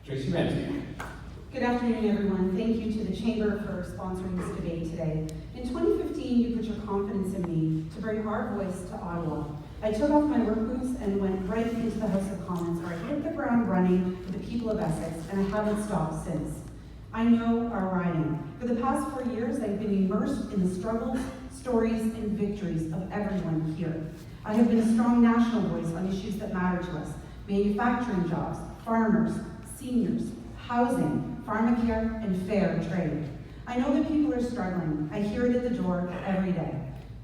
Tracey, Ramsey. Good afternoon, everyone. Thank you to the Chamber for sponsoring this debate today. In 2015, you put your confidence in me to bring our voice to Ottawa. I took off my work boots and went right into the House of Commons, where I hit the ground running for the people of Essex, and I haven't stopped since. I know our riding. For the past 4 years, I've been immersed in the struggles, stories, and victories of everyone here. I have been a strong national voice on issues that matter to us: manufacturing jobs, farmers, seniors, housing, pharmacare, and fair trade. I know that people are struggling. I hear it at the door every day.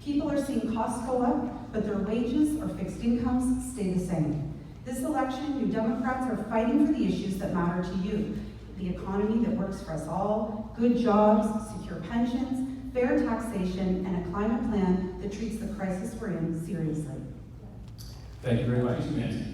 People are seeing costs go up, but their wages or fixed incomes stay the same. This election, you Democrats are fighting for the issues that matter to you: the economy that works for us all, good jobs, secure pensions, fair taxation, and a climate plan that treats the crisis we're in seriously. Thank you very much, Nancy.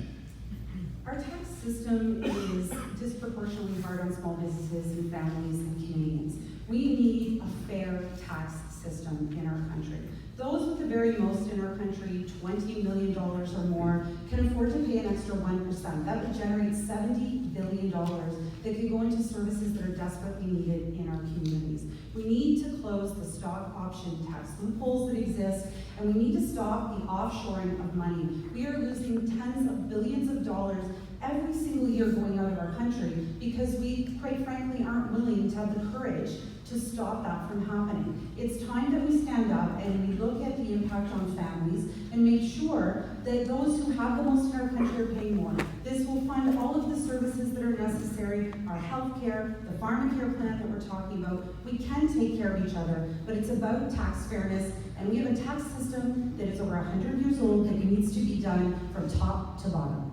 Our tax system is disproportionately hard on small businesses and families and Canadians. We need a fair tax system in our country. Those with the very most in our country, $20 million or more, can afford to pay an extra 1%. That would generate $70 billion that could go into services that are desperately needed in our communities. We need to close the stock option tax loopholes that exist, and we need to stop the offshoring of money. We are losing tens of billions of dollars every single year going out of our country because we, quite frankly, aren't willing to have the courage to stop that from happening. It's time that we stand up and we look at the impact on families and make sure that those who have the most in our country are paying more. This will fund all of the services that are necessary, our health care, the pharmacare plan that we're talking about. We can take care of each other, but it's about tax fairness, and we have a tax system that is over 100 years old that needs to be done from top to bottom.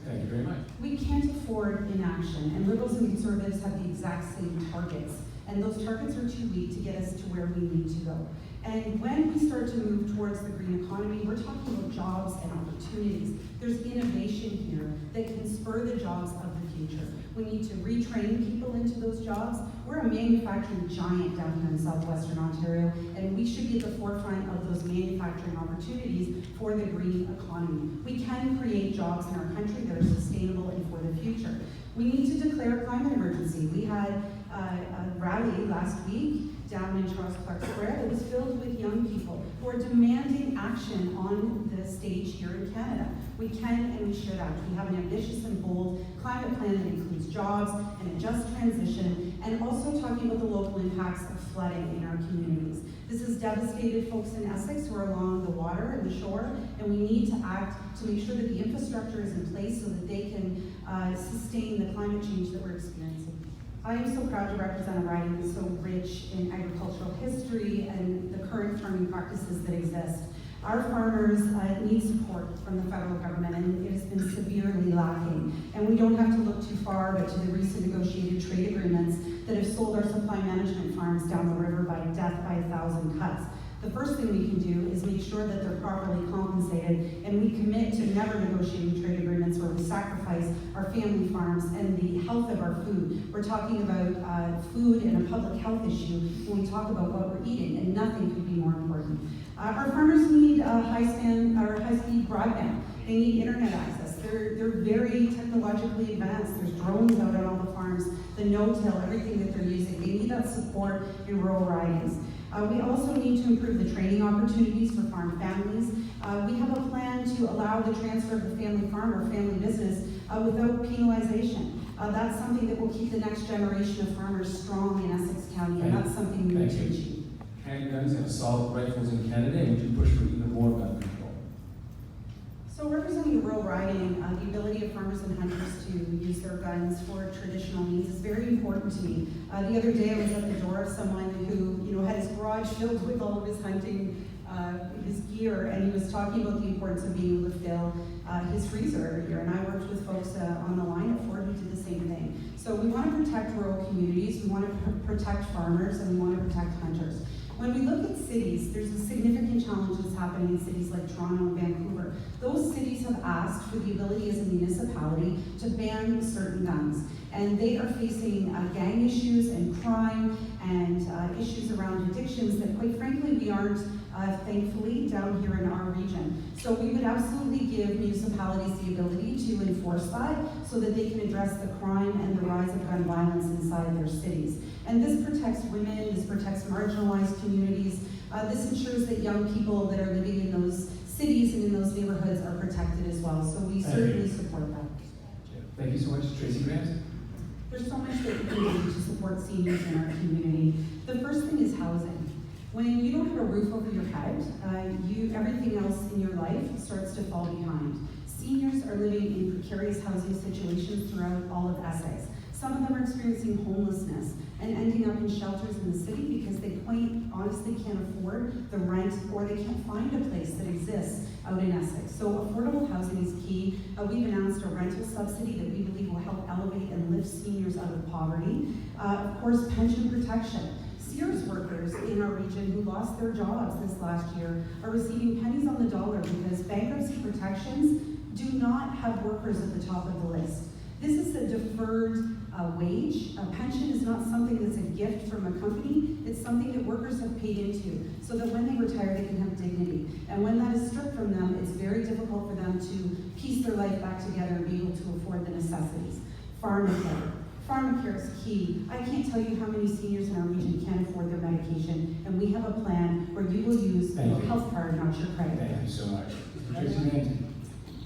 Thank you very much. We can't afford inaction, and Liberals and Conservatives have the exact same targets, and those targets are too weak to get us to where we need to go. And when we start to move towards the green economy, we're talking about jobs and opportunities. There's innovation here that can spur the jobs of the future. We need to retrain people into those jobs. We're a manufacturing giant down here in southwestern Ontario, and we should be at the forefront of those manufacturing opportunities for the green economy. We can create jobs in our country that are sustainable and for the future. We need to declare a climate emergency. We had a rally last week down in Charles Clark Square that was filled with young people who are demanding action on the stage here in Canada. We can and we should act. We have an ambitious and bold climate plan that includes jobs and a just transition, and also talking about the local impacts of flooding in our communities. This has devastated folks in Essex who are along the water and the shore, and we need to act to make sure that the infrastructure is in place so that they can sustain the climate change that we're experiencing. I am so proud to represent a riding that's so rich in agricultural history and the current farming practices that exist. Our farmers need support from the federal government, and it has been severely lacking. And we don't have to look too far, but to the recent negotiated trade agreements that have sold our supply management farms down the river by death by 1,000 cuts. The first thing we can do is make sure that they're properly compensated, and we commit to never negotiating trade agreements where we sacrifice our family farms and the health of our food. We're talking about food and a public health issue when we talk about what we're eating, and nothing could be more important. Our farmers need high-speed broadband. They need internet access. They're very technologically advanced. There's drones out on all the farms, the no-till, everything that they're using. They need that support in rural ridings. We also need to improve the training opportunities for farm families. We have a plan to allow the transfer of the family farm or family business without penalization. That's something that will keep the next generation of farmers strong in Essex County, and that's something we need to achieve. Handguns and assault rifles in Canada, and would you push for even more gun control? So representing the rural riding, the ability of farmers and hunters to use their guns for traditional means is very important to me. The other day I was at the door of someone who had his garage filled with all of his hunting his gear, and he was talking about the importance of being able to fill his freezer every year. And I worked with folks on the line at Ford who did the same thing. So we want to protect rural communities, we want to protect farmers, and we want to protect hunters. When we look at cities, there's a significant challenge that's happening in cities like Toronto and Vancouver. Those cities have asked for the ability as a municipality to ban certain guns. And they are facing gang issues and crime and issues around addictions that, quite frankly, we aren't thankfully, down here in our region. So we would absolutely give municipalities the ability to enforce that so that they can address the crime and the rise of gun violence inside their cities. And this protects women, this protects marginalized communities. This ensures that young people that are living in those cities and in those neighborhoods are protected as well. So we certainly support that. Thank you so much, Tracey. Ramsey. There's so much that we can do to support seniors in our community. The first thing is housing. When you don't have a roof over your head, everything else in your life starts to fall behind. Seniors are living in precarious housing situations throughout all of Essex. Some of them are experiencing homelessness and ending up in shelters in the city because they quite honestly can't afford the rent or they can't find a place that exists out in Essex. So affordable housing is key. We've announced a rental subsidy that we believe will help elevate and lift seniors out of poverty. Of course, pension protection. Sears workers in our region who lost their jobs this last year are receiving pennies on the dollar because bankruptcy protections do not have workers at the top of the list. This is a deferred wage. A pension is not something that's a gift from a company. It's something that workers have paid into so that when they retire, they can have dignity. And when that is stripped from them, it's very difficult for them to piece their life back together and be able to afford the necessities. Pharmacare. Pharmacare is key. I can't tell you how many seniors in our region can't afford their medication, and we have a plan where you will use your health card, not your credit card. Thank you so much. Tracey Ramsey.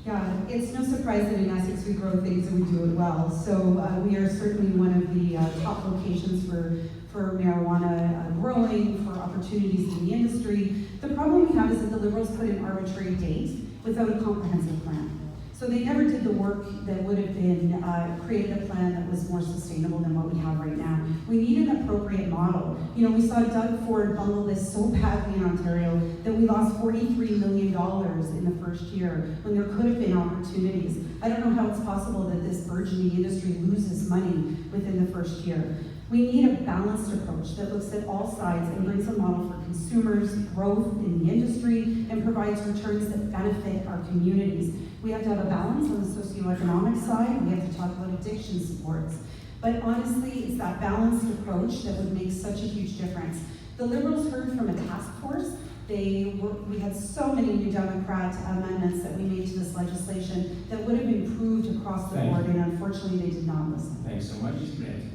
Yeah, it's no surprise that in Essex we grow things and we do it well. So we are certainly one of the top locations for marijuana growing, for opportunities in the industry. The problem we have is that the Liberals put an arbitrary date without a comprehensive plan. So they never did the work that would have been created a plan that was more sustainable than what we have right now. We need an appropriate model. You know, we saw Doug Ford bungle this so badly in Ontario that we lost $43 million in the first year when there could have been opportunities. I don't know how it's possible that this burgeoning industry loses money within the first year. We need a balanced approach that looks at all sides and brings a model for consumers, growth in the industry, and provides returns that benefit our communities. We have to have a balance on the socioeconomic side. We have to talk about addiction supports. But honestly, it's that balanced approach that would make such a huge difference. The Liberals heard from a task force. We had so many New Democrat amendments that we made to this legislation that would have improved across the board, and unfortunately they did not listen. Thanks so much, Ramsey.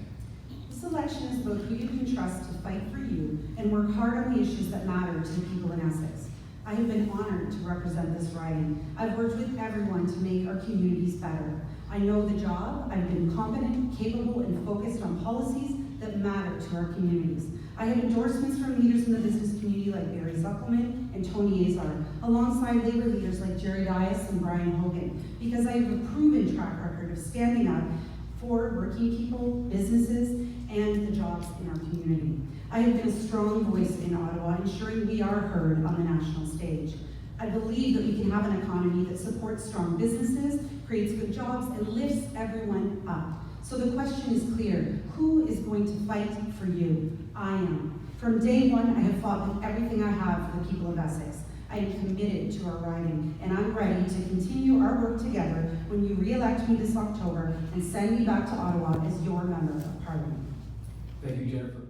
This election is about who you can trust to fight for you and work hard on the issues that matter to the people in Essex. I have been honored to represent this riding. I've worked with everyone to make our communities better. I know the job. I've been competent, capable, and focused on policies that matter to our communities. I have endorsements from leaders in the business community like Barry Zuckelman and Tony Azar, alongside labor leaders like Jerry Dias and Brian Hogan, because I have a proven track record of standing up for working people, businesses, and the jobs in our community. I have been a strong voice in Ottawa, ensuring we are heard on the national stage. I believe that we can have an economy that supports strong businesses, creates good jobs, and lifts everyone up. So the question is clear: who is going to fight for you? I am. From day one, I have fought with everything I have for the people of Essex. I am committed to our riding, and I'm ready to continue our work together when you re-elect me this October and send me back to Ottawa as your member of Parliament. Thank you, Jennifer.